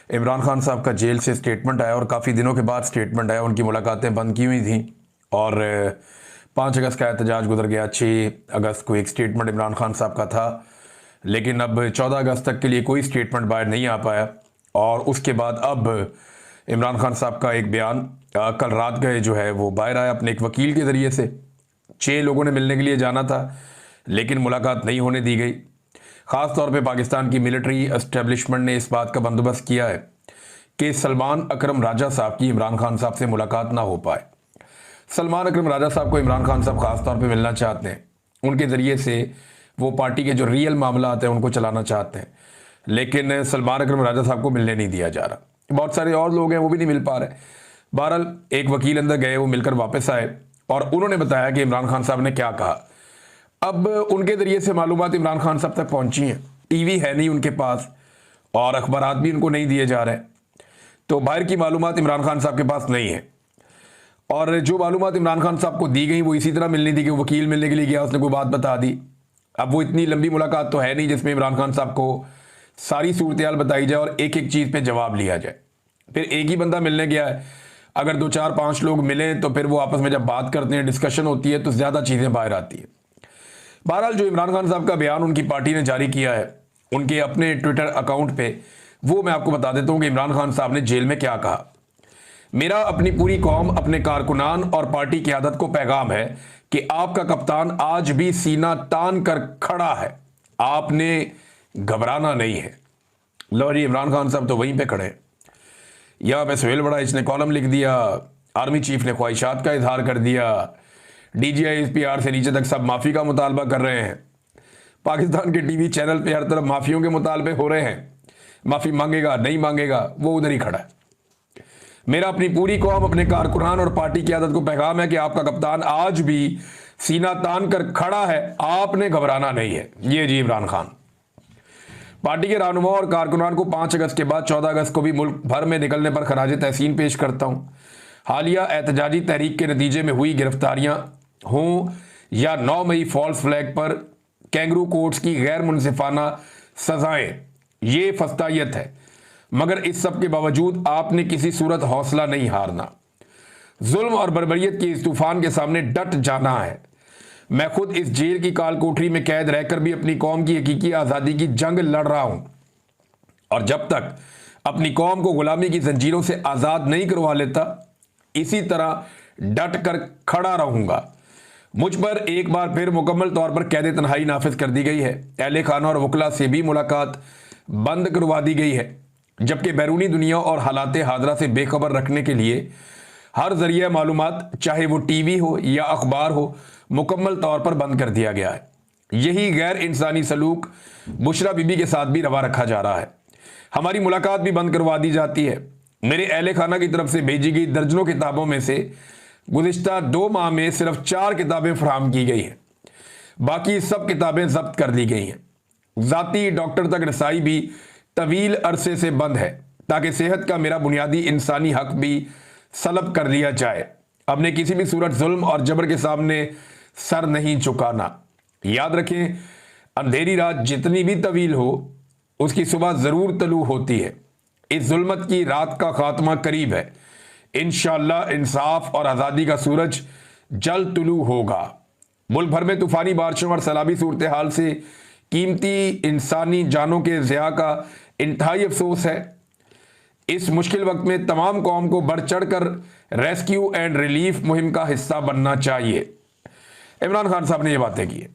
इमरान खान साहब का जेल से स्टेटमेंट आया और काफ़ी दिनों के बाद स्टेटमेंट आया। उनकी मुलाकातें बंद की हुई थी और 5 अगस्त का एहतजाज गुजर गया। 6 अगस्त को एक स्टेटमेंट इमरान खान साहब का था, लेकिन अब 14 अगस्त तक के लिए कोई स्टेटमेंट बाहर नहीं आ पाया। और उसके बाद अब इमरान खान साहब का एक बयान कल रात गए जो है वो बाहर आया अपने एक वकील के ज़रिए से। 6 लोगों ने मिलने के लिए जाना था, लेकिन मुलाकात नहीं होने दी गई। ख़ास तौर पे पाकिस्तान की मिलिट्री एस्टेब्लिशमेंट ने इस बात का बंदोबस्त किया है कि सलमान अकरम राजा साहब की इमरान खान साहब से मुलाकात ना हो पाए। सलमान अकरम राजा साहब को इमरान खान साहब ख़ास तौर पे मिलना चाहते हैं, उनके ज़रिए से वो पार्टी के जो रियल मामला आते हैं उनको चलाना चाहते हैं, लेकिन सलमान अकरम राजा साहब को मिलने नहीं दिया जा रहा। बहुत सारे और लोग हैं वो भी नहीं मिल पा रहे। बहरहाल एक वकील अंदर गए, वो मिलकर वापस आए और उन्होंने बताया कि इमरान खान साहब ने क्या कहा। अब उनके ज़रिए से मालूमात इमरान खान साहब तक पहुंची हैं। टीवी है नहीं उनके पास और अखबारात भी उनको नहीं दिए जा रहे, तो बाहर की मालूमात इमरान खान साहब के पास नहीं है। और जो मालूमात इमरान खान साहब को दी गई वो इसी तरह मिलनी थी कि वकील मिलने के लिए गया, उसने कोई बात बता दी। अब वो इतनी लंबी मुलाकात तो है नहीं जिसमें इमरान खान साहब को सारी सूरत हाल बताई जाए और एक एक चीज़ पे जवाब लिया जाए। फिर एक ही बंदा मिलने गया है, अगर 2 4 5 लोग मिले तो फिर वो आपस में जब बात करते हैं, डिस्कशन होती है, तो ज़्यादा चीज़ें बाहर आती है। बहरहाल जो इमरान खान साहब का बयान उनकी पार्टी ने जारी किया है उनके अपने ट्विटर अकाउंट पे, वो मैं आपको बता देता हूँ कि इमरान खान साहब ने जेल में क्या कहा। मेरा अपनी पूरी कौम, अपने कारकुनान और पार्टी क़यादत को पैगाम है कि आपका कप्तान आज भी सीना तान कर खड़ा है, आपने घबराना नहीं है। लो जी, इमरान खान साहब तो वहीं पे खड़े हैं। यहाँ पे सुहेल बड़ा इसने कॉलम लिख दिया, आर्मी चीफ ने ख्वाहिशात का इजहार कर दिया, DGI-SPR से नीचे तक सब माफ़ी का मुतालबा कर रहे हैं। पाकिस्तान के टीवी चैनल पे हर तरफ माफ़ियों के मुतालबे हो रहे हैं, माफ़ी मांगेगा नहीं मांगेगा, वो उधर ही खड़ा है। मेरा अपनी पूरी कौम, अपने कारकुनान और पार्टी की आदत को पैगाम है कि आपका कप्तान आज भी सीना तान कर खड़ा है, आपने घबराना नहीं है। ये जी इमरान खान। पार्टी के रहनुमा और कारकुनान को 5 अगस्त के बाद 14 अगस्त को भी मुल्क भर में निकलने पर खराज तहसीन पेश करता हूँ। हालिया एहतजाजी तहरीक के नतीजे में हुई गिरफ्तारियां हों या 9 मई फॉल्स फ्लैग पर कैंगरू कोर्ट्स की गैर मुनसिफाना सजाएं, ये फस्तायत है, मगर इस सब के बावजूद आपने किसी सूरत हौसला नहीं हारना। जुल्म और बर्बरियत के इस तूफान के सामने डट जाना है। मैं खुद इस जेल की काल कोठरी में कैद रहकर भी अपनी कौम की हकीकी आज़ादी की जंग लड़ रहा हूं, और जब तक अपनी कौम को गुलामी की जंजीरों से आज़ाद नहीं करवा लेता, इसी तरह डट कर खड़ा रहूंगा। मुझ पर एक बार फिर मुकम्मल तौर पर कैद तन्हाई नाफिज कर दी गई है। अहले खाना और वकला से भी मुलाकात बंद करवा दी गई है, जबकि बैरूनी दुनिया और हालात हाजरा से बेखबर रखने के लिए हर जरिया मालूमात, चाहे वो टीवी हो या अखबार हो, मुकम्मल तौर पर बंद कर दिया गया है। यही गैर इंसानी सलूक बुशरा बीबी के साथ भी रवा रखा जा रहा है। हमारी मुलाकात भी बंद करवा दी जाती है। मेरे अहले खाना की तरफ से भेजी गई दर्जनों किताबों में से गुज़िश्ता 2 माह में सिर्फ 4 किताबें फराहम की गई हैं, बाकी सब किताबें जब्त कर ली गई हैं। ज़ाती डॉक्टर तक रसाई भी तवील अरसे से बंद है, ताकि सेहत का मेरा बुनियादी इंसानी हक भी सलब कर लिया जाए। अब ने किसी भी सूरत जुल्म और जबर के सामने सर नहीं झुकाना। याद रखें, अंधेरी रात जितनी भी तवील हो, उसकी सुबह ज़रूर तलू होती है। इस जुल्मत की रात का खात्मा करीब है। इंशाअल्लाह इंसाफ और आज़ादी का सूरज जल्द तुलू होगा। मुल्क भर में तूफानी बारिशों और सैलाबी सूरत हाल से कीमती इंसानी जानों के ज़िया का इंतहाई अफसोस है। इस मुश्किल वक्त में तमाम कौम को बढ़ चढ़ कर रेस्क्यू एंड रिलीफ मुहिम का हिस्सा बनना चाहिए। इमरान खान साहब ने ये बातें की है।